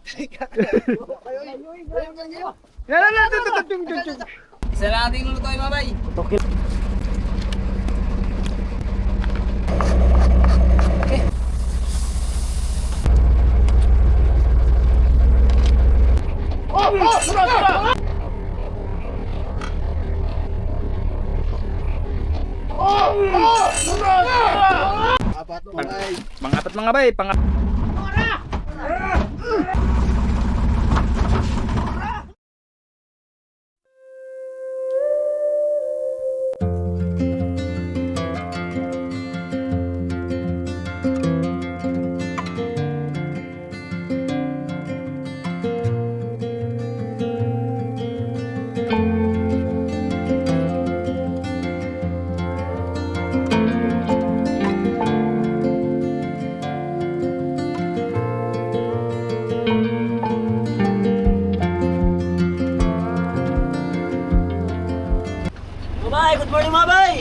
Isa lang ating lutoy mga bay. Okay. Apat mga bay. Pangapat mga bay, Mga bay, good morning mga bay.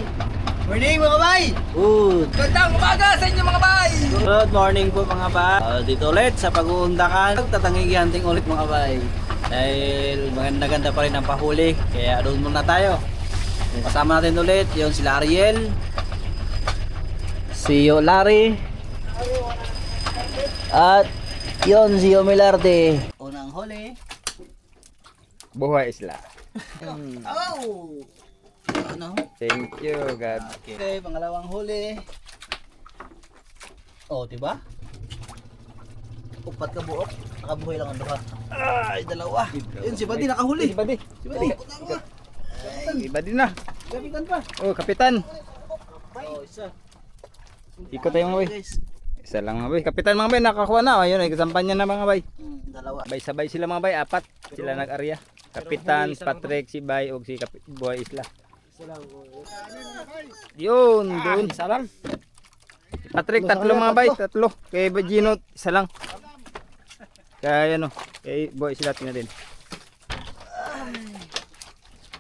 Morning mga bay. Good. Gandang umaga sa inyo mga bay. Good morning po mga bay. Dito ulit sa pag-uundakan. Tatangigihanting ulit mga bay. Dahil maganda-ganda pa rin ang pahuli. Kaya doon muna tayo. Kasama natin ulit yung sila Ariel. Si Larry. At yon si Milarte. Unang huli. buhay isla. Oh! Ano? Thank you, God. Okay, pangalawang huli. Oh, diba? Upat ka buok. Nakabuhay lang ang duha. Ay, dalawa. Yun, si Buddy nakahuli. Si Buddy. Si Buddy. Iba din na. Kapitan pa. Oh, kapitan. Oh, isa. Ikot tayo mga bay. Guys. Isa lang mga bay. Kapitan mga bay, nakakuha na. Ayun, kasampan niya na mga bay. Dalawa. Sabay-sabay sila mga bay, apat. Sila nag-arya. Kapitan, Patrick, si Bay, o si Buhay Isla. Yun, doon. Isa lang. Patrick, tatlo mga bay, tatlo. Kay Gino, isa lang. Kaya ano, kay Buhay Isla, tingnan din.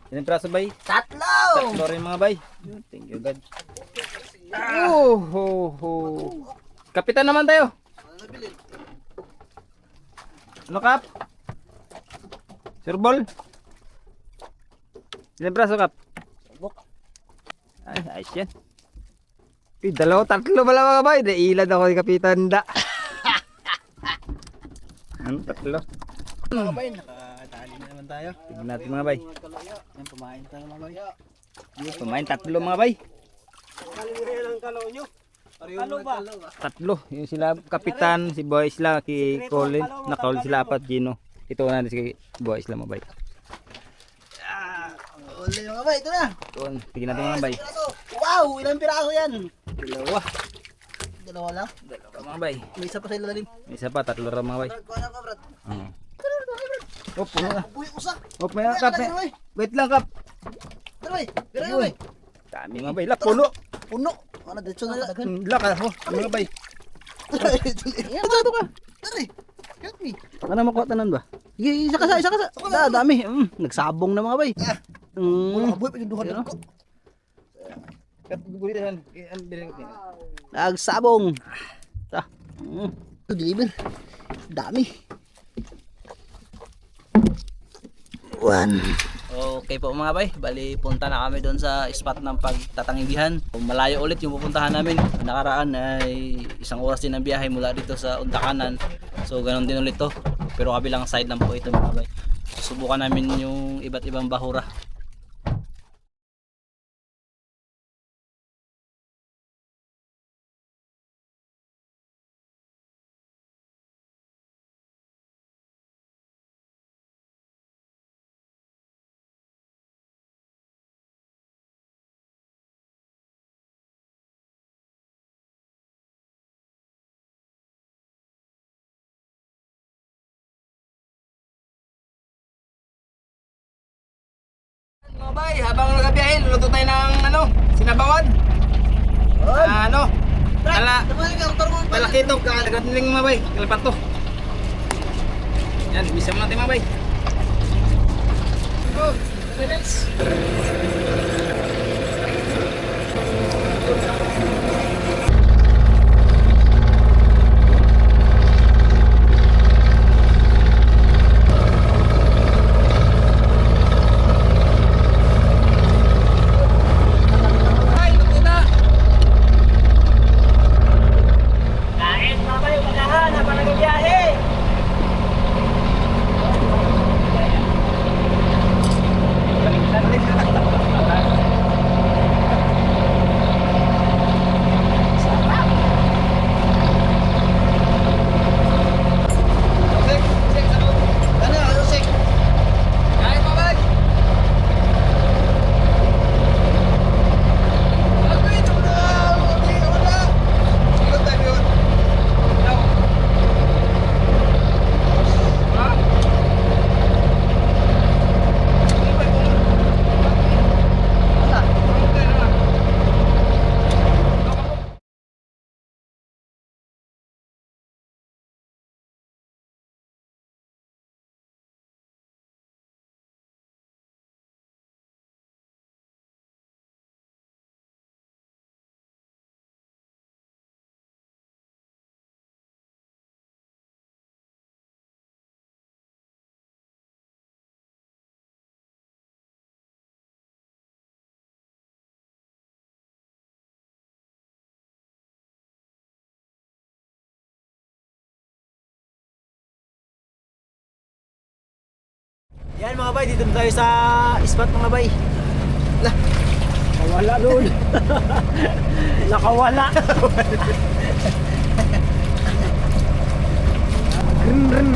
Ilang praso bay? Tatlo! Tatlo rin mga bay. Yun, thank you God. Oh, ho, ho. Kapitan naman tayo. Ano kap? Sirbol? Ilang praso kap? Ay, ayos yan. Uy, dalawa, tatlo pala mga bay. Nailad ako ni Kapitan da. Ano, tatlo? Mga bay, nakatali na naman tayo. Tignan natin mga bay. Yan, pumain tayo mga bay. Yun, kumain tatlo mga bay. Kalo ba? Tatlo. Yung sila Kapitan, si Boy Isla, si Colin. Nakahuli sila apat, Gino. Ito na si Boy Isla mga bay. Uli mga bay, ito na. Doon, tignan natin mga bay. Wow, ilang piraso yan? Dalawa. Dalawa lang. Dalawa mga bay. May isa pa sa ilalim. May isa pa, tatlo rin mga bay. Kuha ka, Brad. Oh, puno na. Buhay usa. Oh, may kap. Wait lang kap. Tara bay, pira ka bay. Dami mga bay. La, puno. Puno. Ano, dito na lang. La ka, oh, mga bay. Yan, bato ka. Tara, help me. Ano makuha tanan ba? Sige, isa ka sa, isa ka sa. Dami. Nagsabong na mga bay. Wala ka buhay pa yung duha Ano? ko. Kap, gugulitan. Nagsabong. Ito deliver. Dami. Okay po mga bay, bali punta na kami doon sa spot ng pagtatangigihan. Malayo ulit yung pupuntahan namin. Nakaraan ay 1 oras din ang biyahe mula dito sa Undakanan. So ganun din ulit to. Pero kabilang side lang po ito mga bay. Susubukan namin yung iba't ibang bahura. Mga bay, habang nagabiyahe, luluto tayo ng ano, sinabawan. Ano? Talakitok, kagatiling mga bay, kalapato. Yan, bisa mo natin mga bay. Go, minutes. Yan mga bay, dito na tayo sa spot mga bay. Nakawala doon. Nakawala. Rin rin.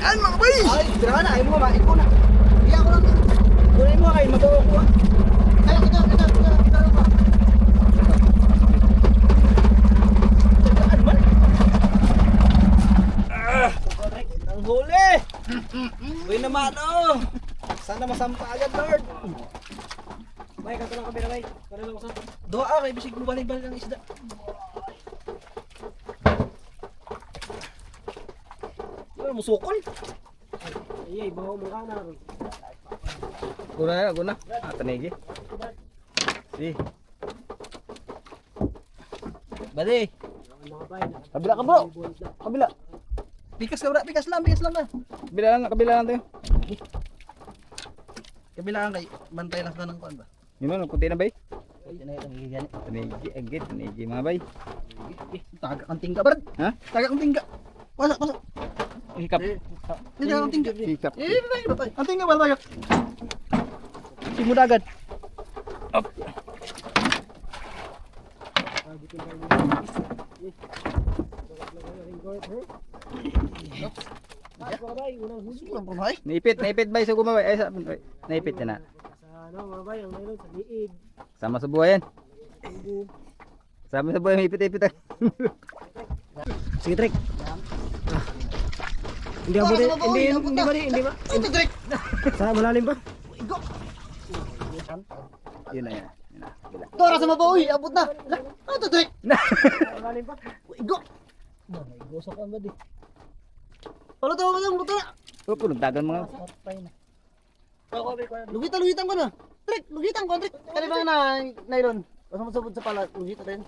Yan mga bay! Ay, tira na, ayaw mo ba? Ikaw na. Iya ko lang. Kunin mo kayo, mabawa ko. Ay, kita ba? Tagaan man. Ang huli! Uy naman oh! Sana masampa agad, Lord. Bay, kanto lang kamera, bay. Para lang ako sa... Doa, kay bisig mo balik-balik ang isda. Musukol. Ay, bawa mo ka na. Guna. Tanigi. Si. Bade. Kabila ka bro. Kabila. Pikas ka, bro. Pikas lang na. Kabila lang tayo. Kabilaan kay bantay lang ka ng kuan ba? Yun mo, nagpunti na ba eh? Ay, tinay Tanigi mga bay. Taga kang tingga, bro. Ha? Taga kang tingga. Pasok. Hikap. Hindi kang tingga. Hikap. Ang tingga ba tayo? Simudagad. Up. Naipit bay sa gumabay. Ay, naipit na. Ano mga bay, ang mayroon sa liig. Sama sa buhay yan. Sama sa buhay, may ipit-ipit. Sige, Trek. Hindi ba? Hindi ba? Trek. Sa malalim ba? Igo. Yun na yan. Kabila. Tora sa mabawi, abot na. Ano Trek? Malalim ba? Igo. Igo sa kan ba di? Wala to, luto na. Opo, nagdagan mga. Lugitan ko na. Trek, lugitan ko, Trek. Kali ba na nylon? Basta masabot sa pala, lugitan rin.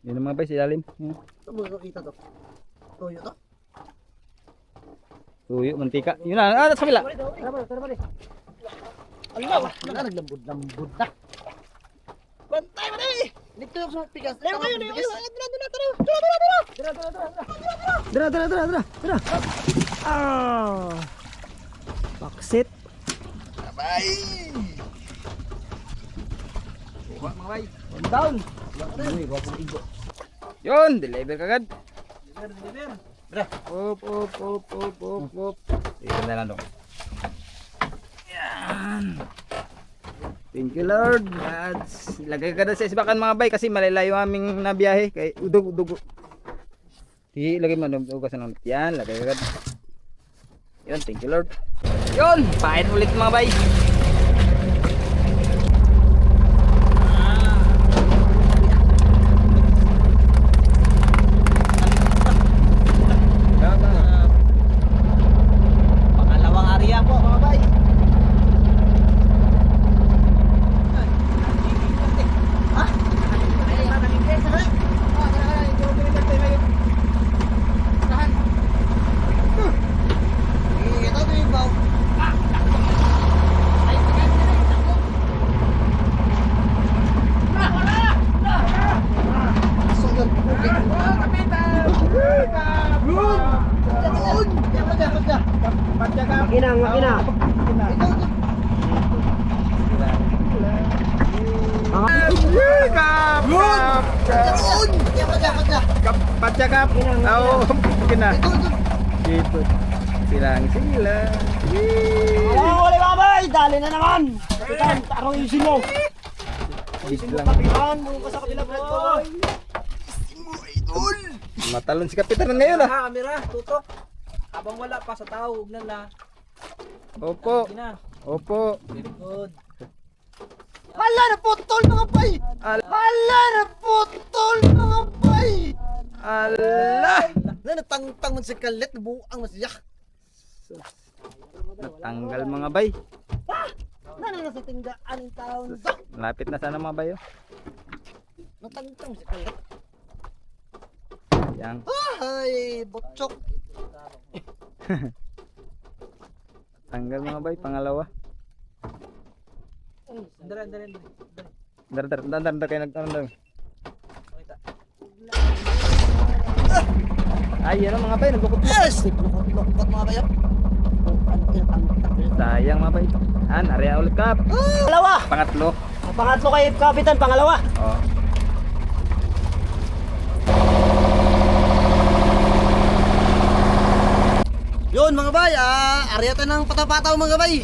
Yun ang mga bay, si Lalim. Ito mo nakita to. Toyo to. Tuyo, mantika. Yun na, sa kabila. Tara ba? Allah, wala naglambod na. Bantay mo na eh. Dito yung sa pikas. Tara. Ah. Baksit. Bay! Buka mga bay. Down. Yun, deliver kagad. Bra. Op. Ito na lang dong. Yan. Thank you Lord. Lagay ka na sa isbakan mga bay kasi malalayo aming nabiyahe. Kay udog. Lagay mo ng ugasan ng yan. Lagay ka agad. Yun, thank you Lord. Yun, pain ulit mga bay. Pangalawang area po mga bay. Ha? Makina, makina. Pagcakap. Oo, kina. Dito. Silang. Huli mga bay, dali na naman. Kapitan, tarong isin mo. Isin mo kapitan, buong ka sa kabila boy. Matalon si Kapitan ngayon ah. Kamera, tutok. Habang wala pa sa tao, huwag na la. Opo. Na. Opo. Very good. Hala na putol mga bay! Hala na putol mga bay! Allah. Na natangtang man si Kalit, buang masya. Natanggal mga bay. Na sa tinggaan ng taon. Lapit na sana mga bay. Oh. Natangtang si Kalit. Yang. Ay, botchok. Tanggal mga bay, pangalawa. Daran. Dar kayo nagtanong. Ay, yan mga bay, nagbukot. Yes! Lukot mga bayo. Sayang mga bay. Area ulit kap. Pangalawa! Pangatlo. Pangatlo kay Kapitan, pangalawa. Oh. Yun mga bay, area tayo ng patapataw mga bay.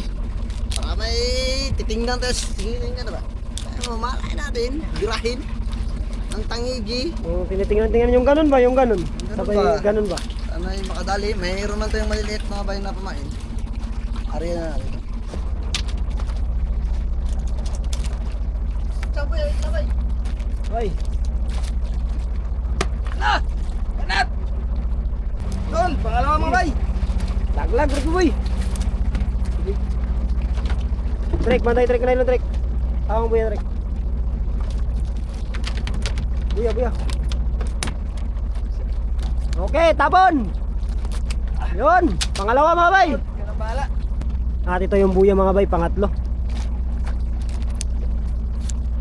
Para may titingnan tayo, tingin ka na ba? Mamalay natin, girahin ang tangigi. Tinitingnan yung ganun ba? Yung ganun? Sabay ba? ganun ba? Sana yung makadali, mayroon man tayong maliliit mga bay na pamain. Area na natin. Sabay, sabay. Ay, Kanat! Doon, pangalawa mga bay. laglag, Rick boy. Trek, mantay trek na ilo trek. Awang buya trek. Buya. Okay, tapon. Yun, pangalawa mga bay. Yan ang bahala. At ito yung buya mga bay, pangatlo.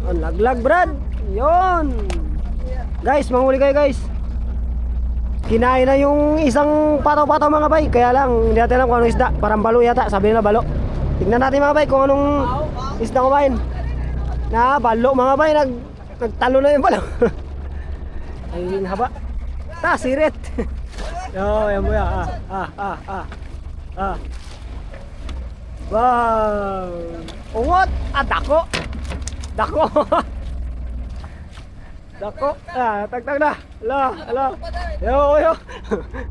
Yun, laglag Brad. Yun. Guys, manghuli kayo guys. Kinain na yung isang pataw-pataw mga bay. Kaya lang, hindi natin alam kung anong isda. Parang balo yata, sabi nila balo. Tignan natin mga bay kung anong isda kumain. Na balo mga bay, nagtalo na yung balo. Ay, haba. Ta, sirit. Yo, yan mo ya. Wow. Ungot. Dako. Dako. Dako. Tagtag na. Ala. Yo.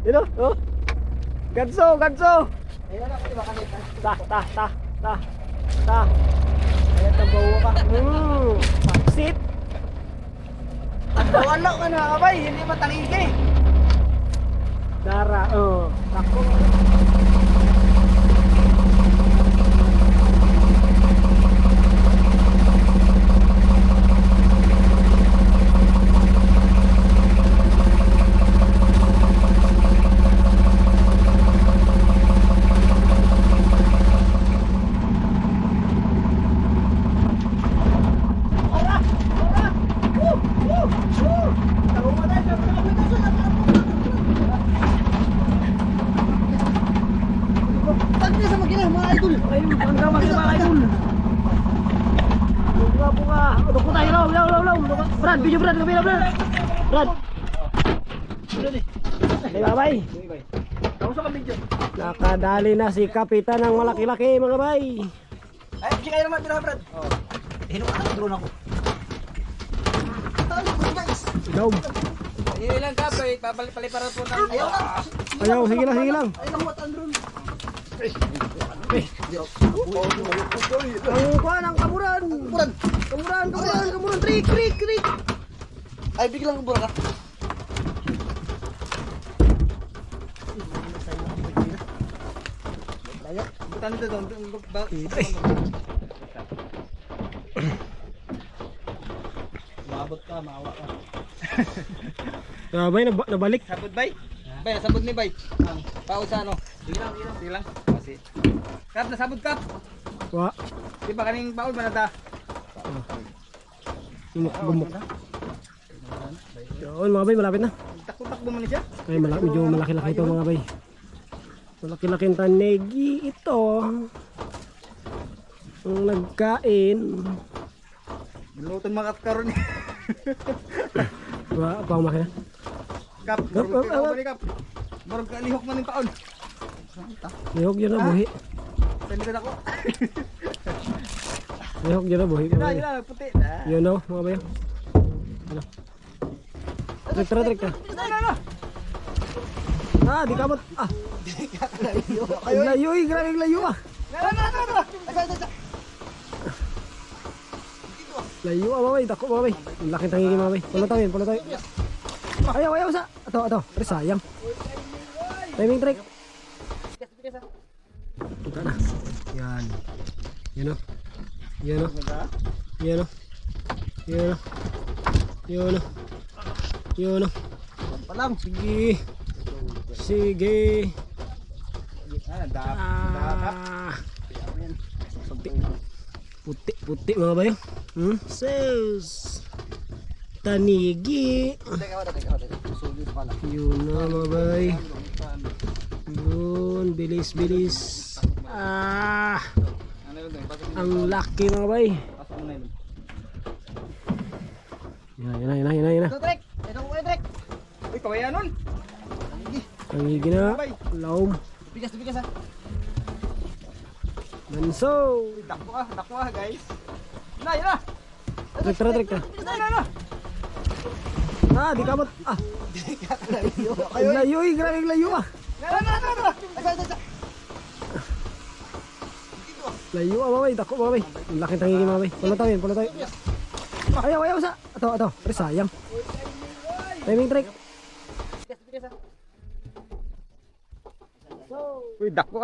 Dito. Oh. Ganso. Ta. Ayan ang bawa ka. Sit. Wala ka na mga bay, hindi matangigi. Dara. Dako. Tagli sa magina mga idol. Ayun, hanggang mga idol. Bunga. Doko tayo law. Brad, video Brad, kabila Brad. Brad. Hey, babay. Kamusta ka video? Nakadali na si Kapitan ng malaki-laki mga bay. Ay, kasi kayo naman Brad. Oh. Hino ka na drone ako. Talo ko guys. Daw. Hindi lang kap, papalipaliparan po ng... Ayaw, sige lang. Ay lang wat ang drone. Ang kuhan, ang kamuran. Kamuran. Trik. Ay biglang kubura ka. Tanda doon. Maabot ka, maawa ka. Bay, nabalik. Sabod bay? Bay, nasabod ni bay. Pausa ano? Sige lang. Kasi. Kap, nasabod kap. Wa. Di ba kaning baul manada? Gumok. Yun mga bay, malapit na. Takbo-takbo man siya. Ay, medyo malaki-laki ito mga bay. Malaki-laking tanegi ito. Ang nagkain. Luton makatkaroon eh. Ba, pang makina. Kap, marunong ka ba ni Kap? Marunong ka lihok man yung kaon. Lihok yun na buhi. Salitan ako. Lihok yun na buhi. Yun na, puti na. Yun o, mga bayo. Ano? Trik ka. Ah, di kamot. Ah. Ang layo eh, grabe ang layo ah. Layo ah, mamay. Dako mamay. Ang laking tangigi mamay. Pulo tayo. Ayaw sa. Ato. Pero sayang. Timing trick. Ito na. Yan. Yan o. Palang. Sige. Dakap. Puti mga bayo. Sus. Tanigi. Yun na mga bay. Yun, bilis. Ang laki mga bay. Yan na. Uy, kawayan nun. Tanigi na. Laom. Bigas ha. Manso. Dako guys. Yun na. Trik ka. Ah, di kamot. Ah. Ang layo eh, grabe ang layo ah. Layo ah, mamay. Dako mamay. Ang laking tangigi mamay. Pulo tayo. Ayaw sa. Ato. Pero sayang. Timing trick. Uy, dako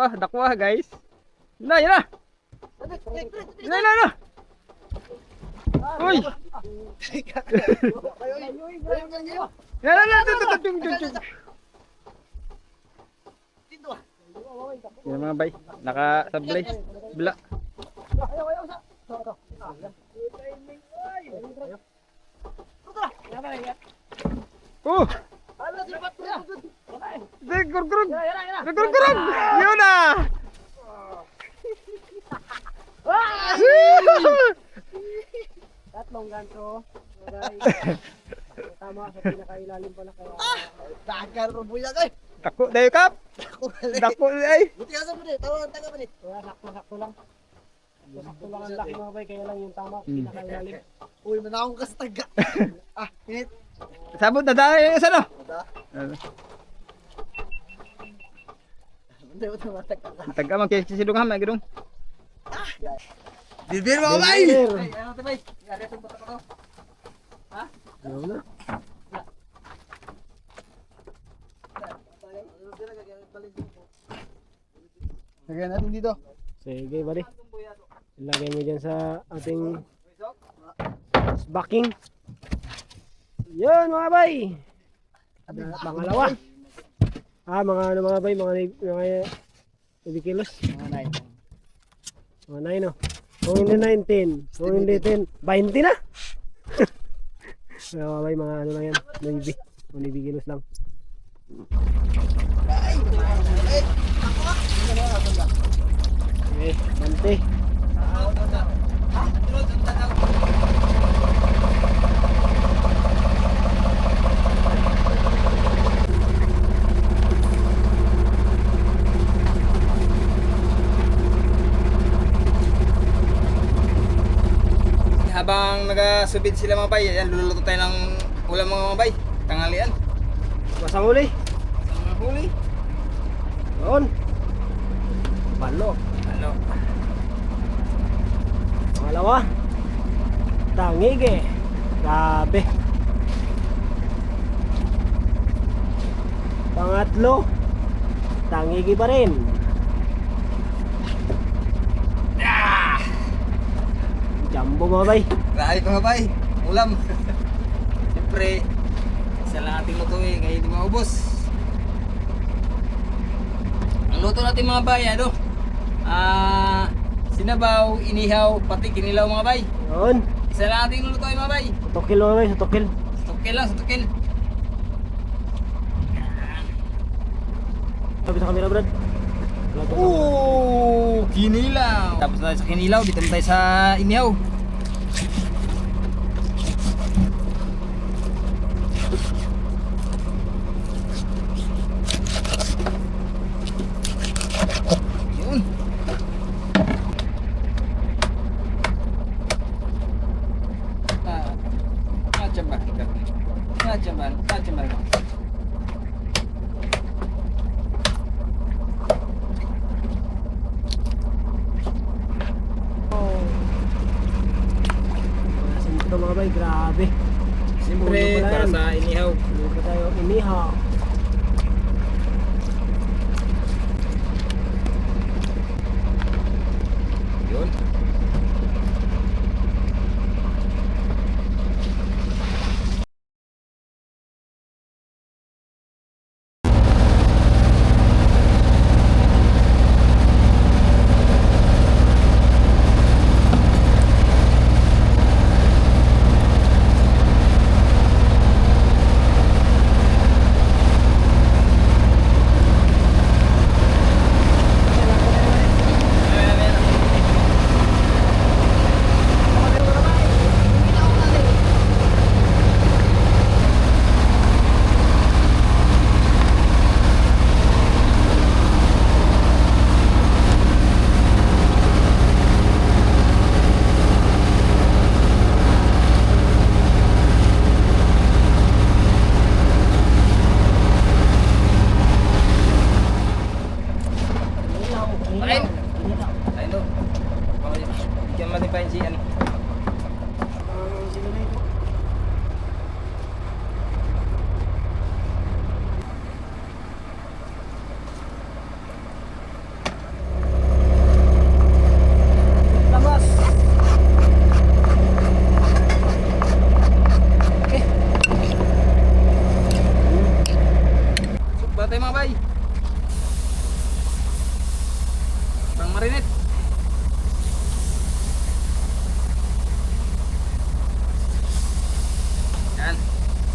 guys. Yun na. Uy. Yan mga bay, nakasablay. Bla. Oh! Gurgurug! Yun na! Tatlong ganto. Tama sa pinakailalim pala kaya. Tagal ro buya kay. Dako dayo Kap! Dako ay! Buti ka sa mo tawa taga ba ni. Wala sakto lang. Sakto lang ang laki mga bay kaya lang yung tama pinakailalim. Uy, manakong kas taga. Pinit. Sabot na tayo yung isa no? Hindi mo tumatak ka. Taga magkisidong ha, may gidong. Bibir mo bay. Ay, ano to bay? Yari itong batak ko. Yun na. Lagyan natin dito. Sige buddy. Ilagay mo dyan sa ating backing. Yun mga bay. Pangalawa. Mga ano mga bay, mga 9 kilos. Mga 9 no. Kung hindi 19, kung hindi 10, 20 na. Mga bay, mga ano lang yan, 9 kilos lang. Okay, 20. Habang nagasubid sila mga bay, yan, luluto tayo ng ulam mga bay. Tanghalian. Masang huli. Mga huli. Yun. Balo. Ano? Pangalawa. Tangige. Grabe. Pangatlo. Tangigi pa rin. Jumbo mga bay. Grabe mga bay. Ulam. Siyempre, isa lang ating lutuin, ngayon di maubos. Ang luto natin mga bay, ano? Sinabaw, inihaw, pati kinilaw mga bay. Yun. Isa lang ating lutuin mga bay. Sutokil mga bay, sutokil. Stukil lang, stukil. Sabi sa camera Brad. Kinilaw. Tapos na tayo sa kinilaw, dito na tayo sa inihaw. Yun. Nachamban. Asin ito mga bay, grabe. Siyempre, para sa inihaw. Hindi pa tayo inihaw. Yun. Kain. Kain do. Okay. Bigyan mo din pa yung si ano. Labas. Sukba tayo mga bay. Pang marinate. Yan.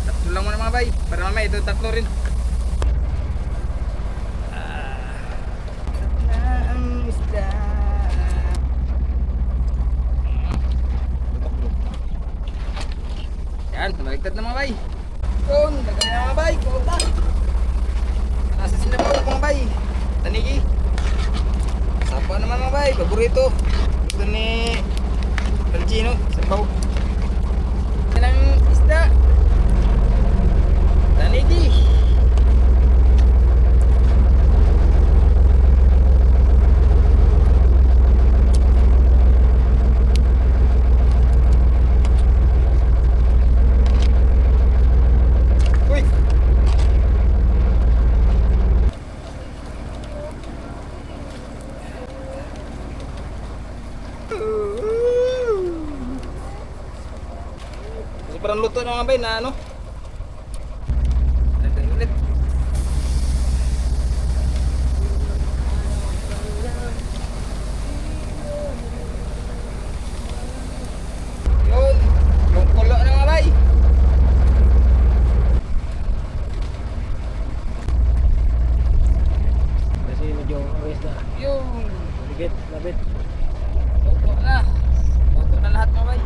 Tatlo lang muna mga bay. Para mamaya ito tatlo rin. Ang isda. Yan, tumaligtad na mga bay. Yun, lagay na mga bay. Kuha. Nasa sila mga bay. Tanigi. Sapa naman mga bay, paborito. Ito ni Valgino, sabaw. Yan ang isda. Tanigi. Uy! Kasi parang luto na mga bay na ano. Lagay ulit. Yun. Yung kulo na mga bay. Kasi medyo awes na. Yun. Labit, labit. Luto na. Luto na lahat mga bay.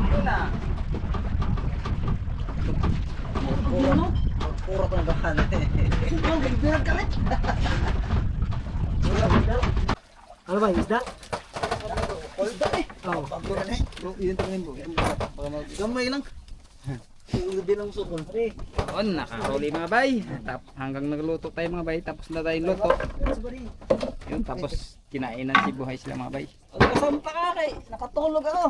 Yun na. Puro ko ng bahan. Ano ba, isda? Oh. Bro, yun tingin mo. Gamay lang. Hindi lang sukol. Yun, nakahuli mga bay. Hanggang nagluto tayo mga bay. Tapos na tayong luto. Yun, tapos kinainan si buhay sila mga bay. Nakasampa ka kay. Nakatulog ako.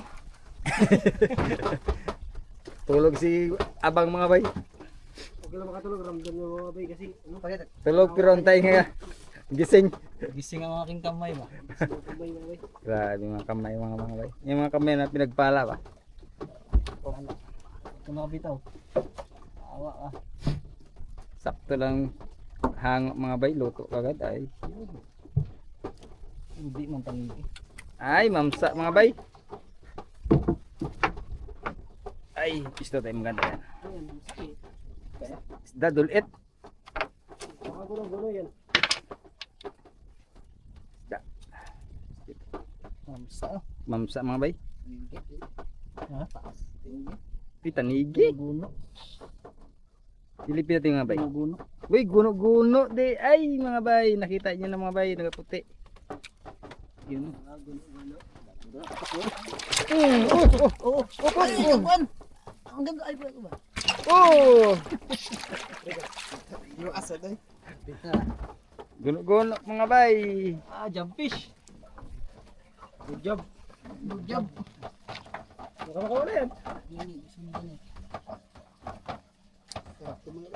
Tulog si abang mga bay. Huwag lang makatulog, ramdam ng mga bay kasi ano pa yan? Tulog pero antay nga. Gising. Gising ang aking kamay ba? Kamay mga bay. Grabe mga kamay mga bay. Yung mga kamay na pinagpala ba? Ito nakabitaw. Awa ka. Sakto lang hang mga bay. Luto kagad ay. Hindi man tangi. Ay, mamsa mga bay. Ay, gusto tayo maganda yan. Isda dulit. Mga gulo-gulo yan. Isda. Mamsa. Mamsa mga bay. Ha? Pitanigi. Guno. Silipin natin mga bay. Guno. Uy, guno-guno de. Ay, mga bay. Nakita niyo na mga bay. Nagaputi. Yun. Ang ganda ay ba ba? Oh! Yung asad ay. Guno-guno mga bay. Ah, jump fish. Good job. Good job. Nakakawala yan.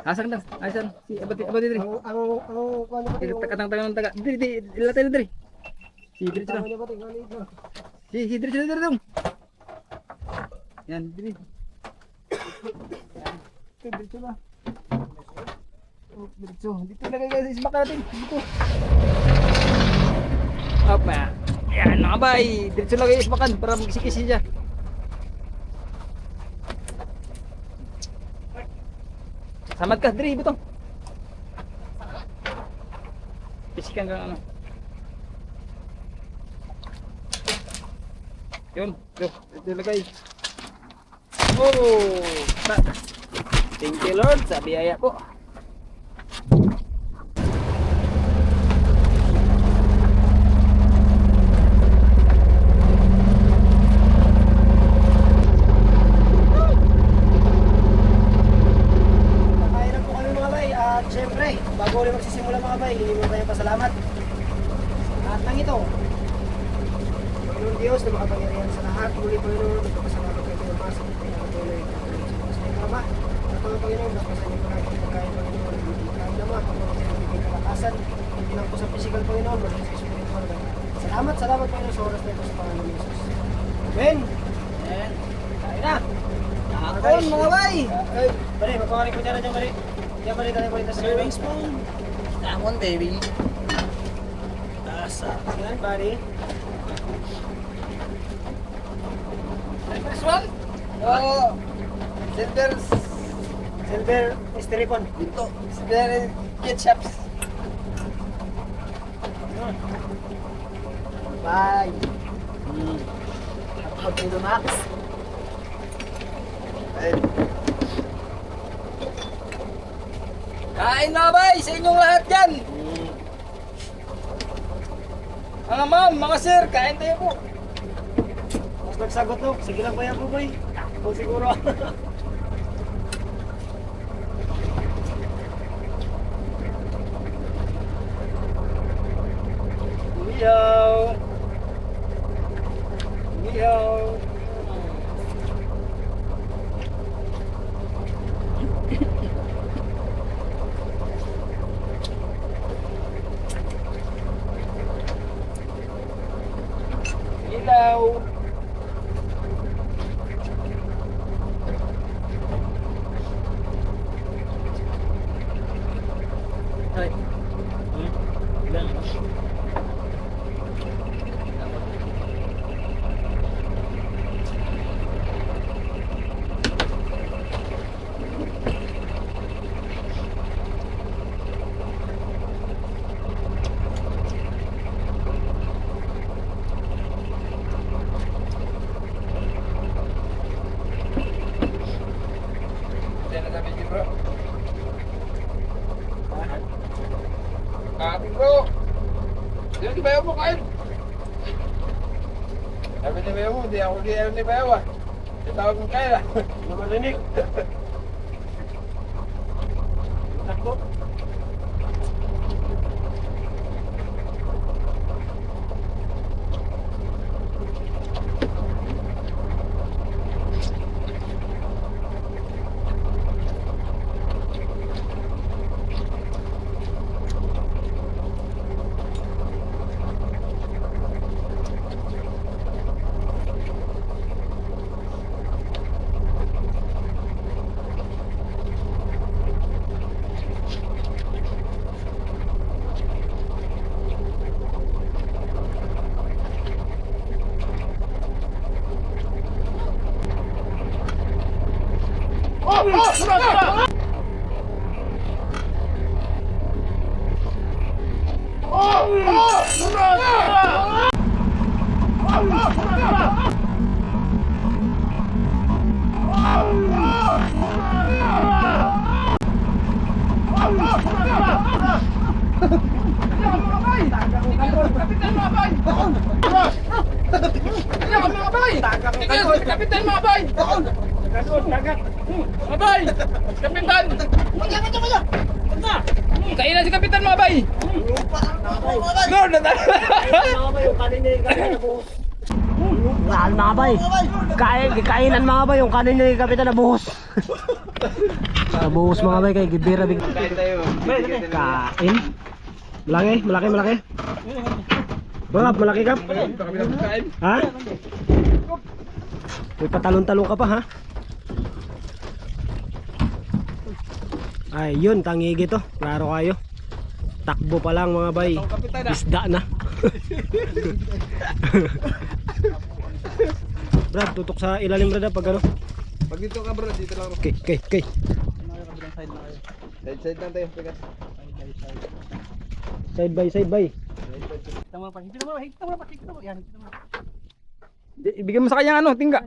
Asan daw? Asan? Si abati diri. Ang kuwan ba tayo? Takatang ng taga. Diri, ilatay na diri. Si diri Tama lang. niya ba tayo? Galit lang. Si diri dong. Yan, diri. Dito na. Oh, dito. Dito lagay guys, isbak natin. Dito. Opa. Yan mga bay. Dito lagay isbakan para magkisi-kisi siya. Samad ka, diri, butong. Pisikan ka ano. Yun, dito lagay. Oh, thank you Lord sa biyaya po. Kakain na po kami mga bay. At syempre, bago ulit magsisimula mga bay, hindi mo tayong pasalamat. At nang ito, Panginoon Diyos na makapangyarihan sa lahat, muli Panginoon, nagpapasalamat kayo ng masa, pinakatuloy, sa iyo Ama. At mga Panginoon, nagpasan niyo po natin pagkain Panginoon, kain naman, Panginoon, sa ibigay kalakasan, hindi lang po sa physical Panginoon, maging sa spiritual. Salamat Panginoon sa oras na ito sa Panginoon Jesus. Amen! Amen! Kain na! Akon mga bay. Ay, bari, magpakarin ko dyan na dyan, bari. Diyan, bari, tayo balik na sa Serving spoon. Damon baby. Asa. Yan, bari. First one. Oh. Silver styrofoam. Ito. Silver ketchups. Bye. How to do max? Kain na bay sa inyong lahat yan. Mga ma'am, mga sir, kain tayo po. Mas nagsagot no. Sige lang ba yan po, boy? Kung siguro. Uyaw. Uyaw. Ilaw. Ay. Ilan? Yan na sabi niyo bro. Kain bro. Yan di bayaw mo kain. Sabi ni bayaw mo, di ako di ayaw ni bayaw ah. Tawag mo kain ah. Lumalinig. Takbo. Kapitan mga bay! Kapitan mga bay! Mga bay! Kapitan! Kailan si Kapitan mga bay? Lord! Wala mga bay. Kainan mga bay yung kanin ni Kapitan na buhos. Nabuhos mga bay kay gibira big. Kain tayo. Kain. Malaki. Bang, malaki ka? Ha? May patalon-talon ka pa ha? Ay, yun, tangigi to. Klaro kayo. Takbo pa lang mga bay. Isda na. Brad, tutok sa ilalim Brad pag ano. Pag dito ka bro, dito lang. Okay. Side lang tayo. Pikas. Side by. Ibigay mo sa kanya ano, tingga.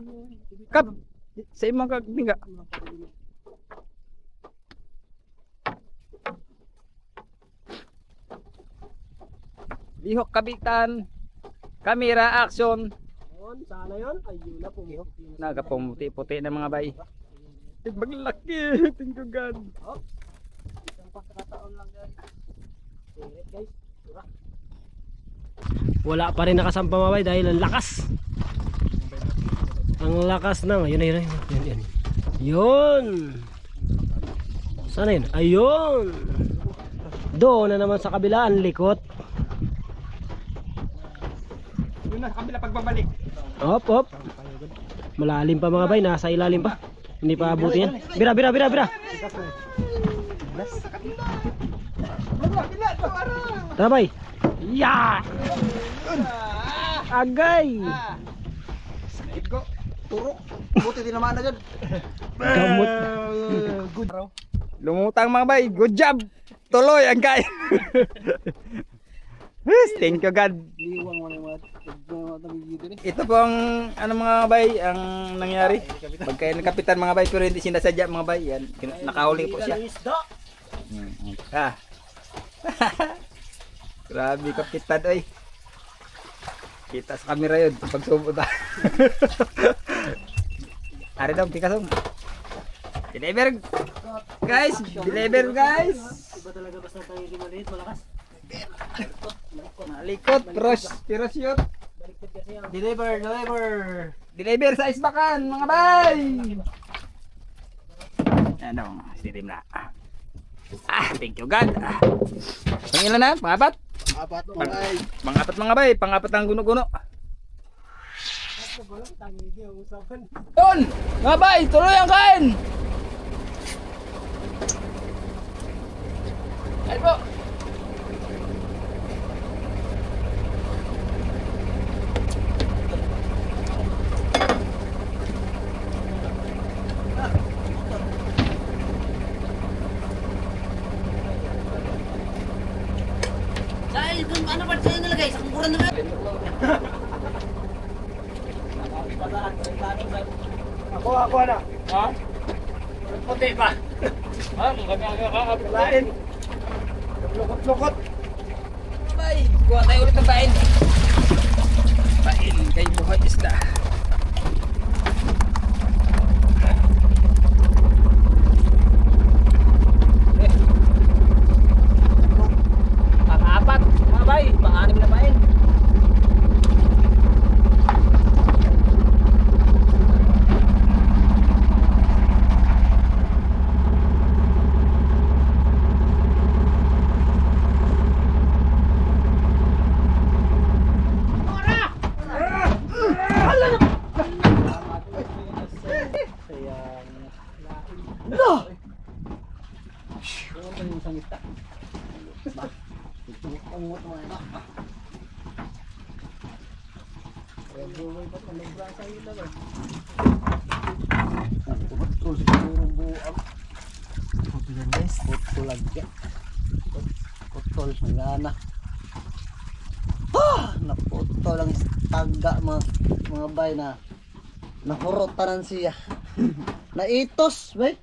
Kap. Sa imong tingga. Lihok Kapitan. Camera action. Sana yun? Ayun na pumihok. Nagapumuti-puti na mga bay. Maglaki, tingkugan. Wala pa rin nakasampa mga bay dahil ang lakas. Ang lakas ng yun. Yun. Sana yun? Ayun. Doon na naman sa kabila ang likot. Yun na, sa kabila pagbabalik. Op. Malalim pa mga bay, nasa ilalim pa. Hindi pa abutin yan. Bira. Tara bay. Ya! Agay! Sakit ko. Turok. Buti din naman na dyan. Gamot. Lumutang mga bay, good job. Tuloy ang kain. Thank you God. Ito po ang ano mga bay, ang nangyari. Pagkain ng Kapitan mga bay, pero hindi sinasadya mga bay. Yan, nakahuli po siya. Ah. Grabe Kapitan oy. Kita sa camera yun pag subo ta. Ari daw, pikasong. Deliver guys, Iba talaga basta tayo maliit, malakas. Malikot, pero shoot. Deliver sa isbakan mga bay. Ano, sitim na. Thank you God. Pangilan na, pangapat? Pangapat mga bay, pangapat ang guno-guno. Yun, mga bay, tuloy ang kain. Ay po. Ano ba sa'yo nilagay? Sa kumpuran na ba? Ako na. Ha? Puti pa. Ha? Kakakapit. Lukot. Bay, kuha tayo ulit ng bain. Bain kay buhay isda. Pang-apat, mga bay, pang-anim na bain. Putol siguro buang. Putol yan guys. Putol lagi. Putol. Nagana. Naputol ang taga mga bay na nahurotanan siya. Naitos, bay.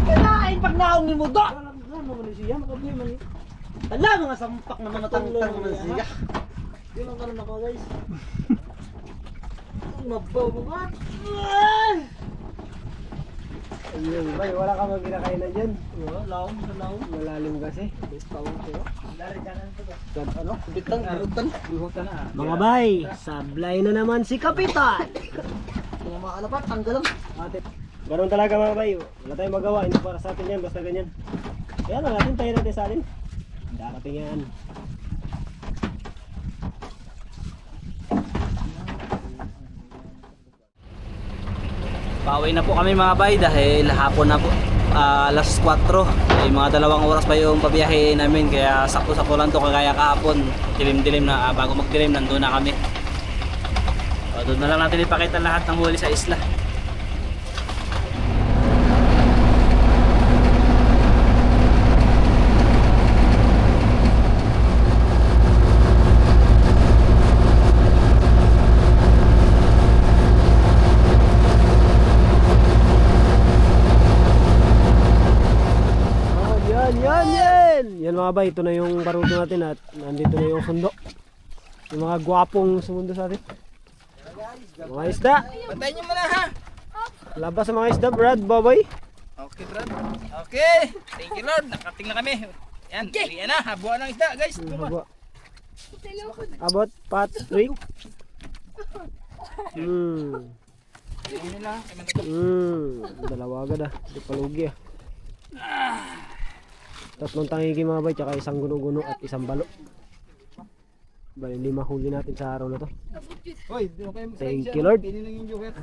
Kinain pag naong ni mo do. Ano man siya makabli man. Ala mga sampak na mga tangtang man siya. Di man karon ako guys. Mabaw mga. Ayun, bay, wala ka bang kinakain na dyan? Laom sa laom. Malalim kasi. Ano? Bitan, birutan. Mga bay, sablay na naman si Kapitan. Mga maano pa, tanggal lang. Ganun talaga mga bay, wala tayong magawa, hindi para sa atin yan, basta ganyan. Kaya lang natin, tayo natin sa atin. Darating yan. Pauwi na po kami mga bay dahil hapon na po, alas 4. Ay mga 2 oras pa yung pabiyahe namin kaya sakto-sakto lang to kagaya kahapon. Dilim-dilim na, bago magdilim nandun na kami. Doon na lang natin ipakita lahat ng huli sa isla. Yan mga bay, ito na yung baruto natin at nandito na yung sundo. Yung mga gwapong sumundo sa atin. Mga isda. Bantayan nyo muna ha. Labas sa mga isda, Brad, baboy. Okay, Brad. Okay. Thank you, Lord. Nakating na kami. Yan, yan na. Habuan ng isda, guys. Abot, pat, trick. Dalawa agad ah. Di palugi ah. Tatlong tangigi mga bay, tsaka isang guno-guno at isang balo. Bali 5 huli natin sa araw na to. Hoy, di mo kayo Thank you, Lord. Pinin lang yung joker.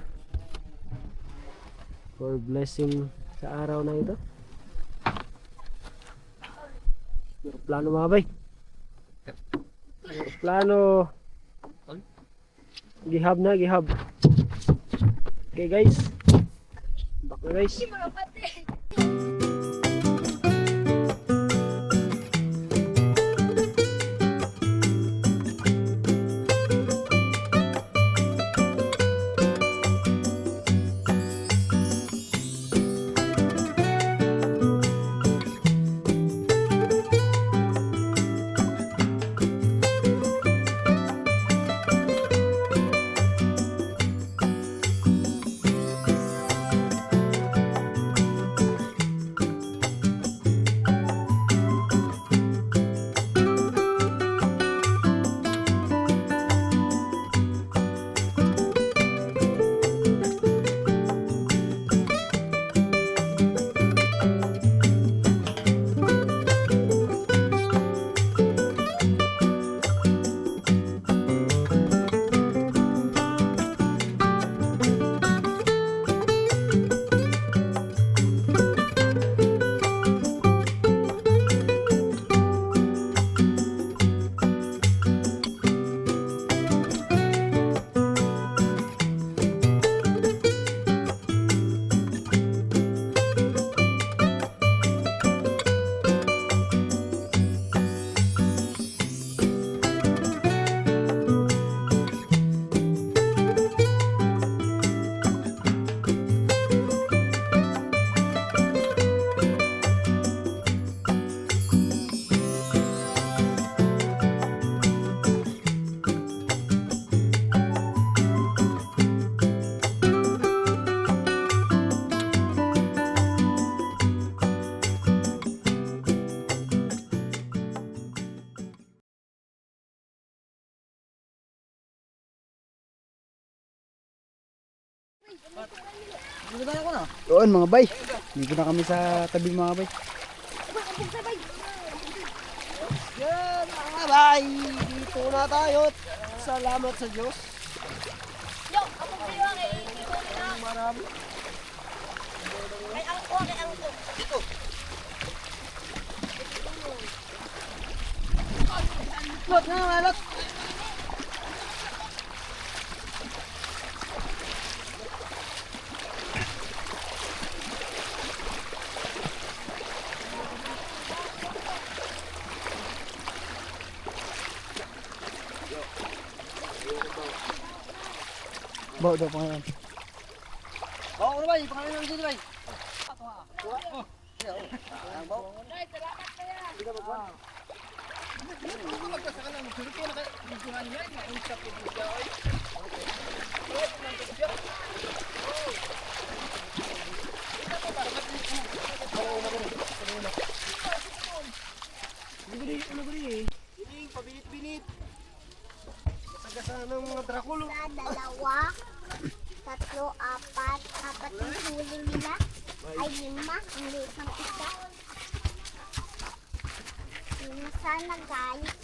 For blessing sa araw na ito. Plano mga bay. Plano. Gihab na, gihab. Okay guys. Back na guys. Doon mga bay. Dito na kami sa tabi mga bay. Yan mga bay. Dito na tayo. Salamat sa Diyos. Yo, ako kayo kay Marami. Kay angko, kay angko. Bawa daw pangalan. Bawa ko bay, pangalan lang dito bay. Pabinit-binit. Sagasaan ng mga Draculo. Dalawa, tatlo, apat. Apat yung huli nila. Ay, 5. Ang liit ng isa. 5 sana, guys.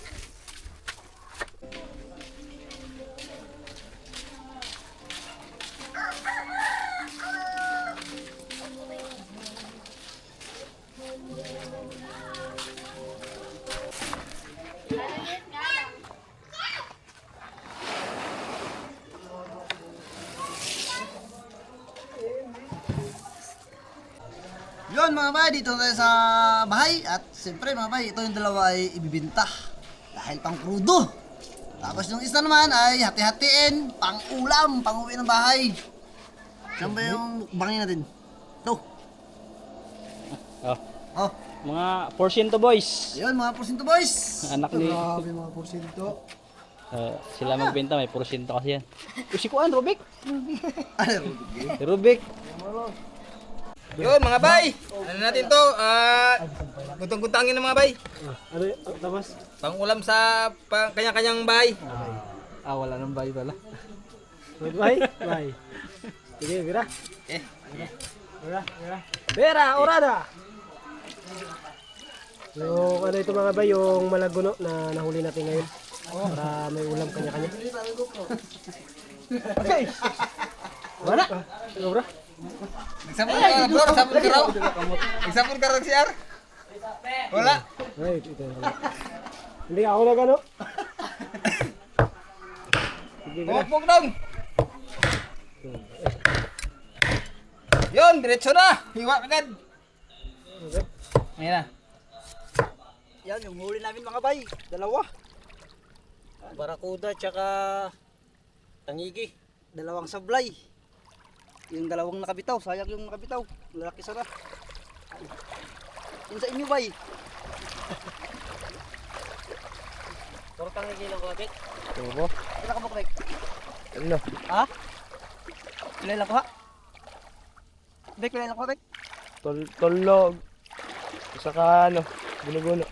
Yun mga bay, dito tayo sa bahay at siyempre mga bay, ito yung dalawa ay ibibinta dahil pang krudo. Tapos yung isa naman ay hati-hatiin, pang ulam, pang uwi ng bahay. Saan ba yung bangin natin? Ito. Oh, Oh, mga porsyento boys. ayun mga porsyento boys. Anak ni Grabe mga porsyento. sila magbenta, may porsyento kasi yan. Si Kuan, Rubik. Ano? Rubik. Yun mga bay. Ano natin to? Guntong-guntangin ng mga bay. Ano yun? Tapos? Pangulam sa kanya-kanyang bahay. Wala nang bay pala. Bay? Bay. Sige, Vera. Vera, Vera. Vera, orada! Yung ano ito mga bay, yung malaguno na nahuli natin ngayon. Para may ulam kanya-kanya. Okay! Wala! Ano bro? Nagsapon ka na bro, nagsapon ka raw. Nagsapon ka raw si Ar. Wala. Right, ito yung wala. Hindi ako na gano. Sige, Vera. Pukpuk dong. Yun, diretso na. Hiwa agad. Ayan na. Yan yung huli namin mga bay, dalawa. Barakuda tsaka tangigi, dalawang sablay. Yung dalawang nakabitaw, sayang yung nakabitaw. Lalaki sana. Yung sa inyo bay. Puro tangigi lang ko abit. Tubo. Kailan ka makrek? Ano? Ha? Kailan lang ko ha? Bek, kailan lang ko bek? Tolog. Saka ano, gulo-gulo.